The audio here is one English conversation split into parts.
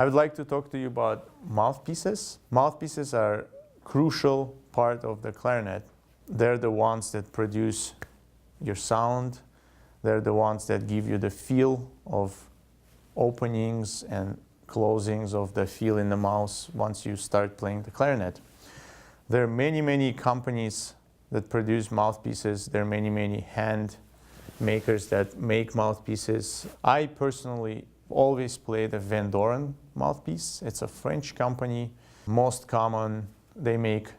I would like to talk to you about mouthpieces. Mouthpieces are crucial part of the clarinet. They're the ones that produce your sound. They're the ones that give you the feel of openings and closings of the feel in the mouth once you start playing the clarinet. There are many companies that produce mouthpieces. There are many hand makers that make mouthpieces. I personally always play the Van Doren mouthpiece. It's a French company. Most common, they make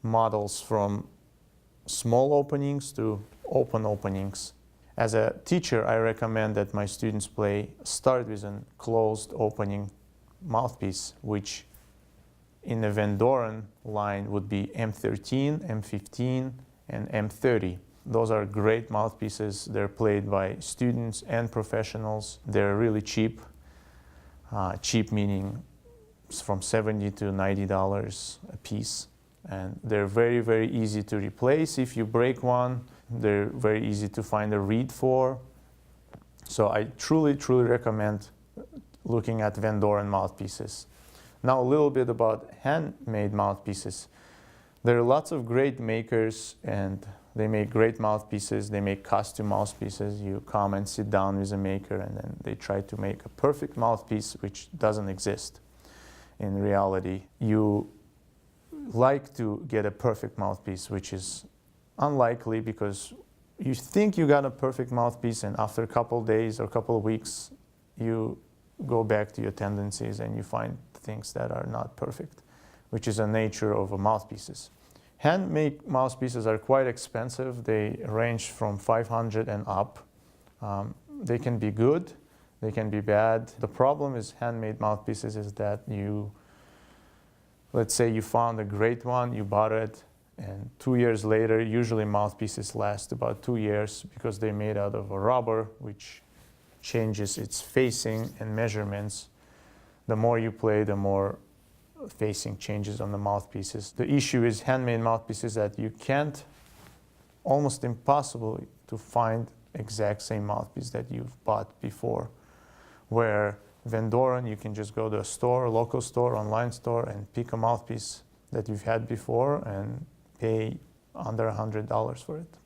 models from small openings to open openings. As a teacher, I recommend that my students start with a closed opening mouthpiece, which in the Van Doren line would be M13, M15, and M30. Those are great mouthpieces. They're played by students and professionals. They're really cheap. Cheap meaning from $70 to $90 a piece. And they're very easy to replace if you break one. They're very easy to find a reed for. So I truly recommend looking at Van Doren mouthpieces. Now a little bit about handmade mouthpieces. There are lots of great makers and they make great mouthpieces. They make costume mouthpieces. You come and sit down with a maker and then they try to make a perfect mouthpiece, which doesn't exist in reality. You like to get a perfect mouthpiece, which is unlikely because you think you got a perfect mouthpiece and after a couple of days or a couple of weeks, you go back to your tendencies and you find things that are not perfect, which is the nature of mouthpieces. Handmade mouthpieces are quite expensive. They range from $500 and up. They can be good, they can be bad. The problem with handmade mouthpieces is that let's say you found a great one, you bought it, and 2 years later, usually mouthpieces last about 2 years because they're made out of a rubber, which changes its facing and measurements. The more you play, the more facing changes on the mouthpieces. The issue is handmade mouthpieces that you can't, almost impossible to find exact same mouthpiece that you've bought before. Where Van Doren, you can just go to a store, a local store, online store, and pick a mouthpiece that you've had before and pay under $100 for it.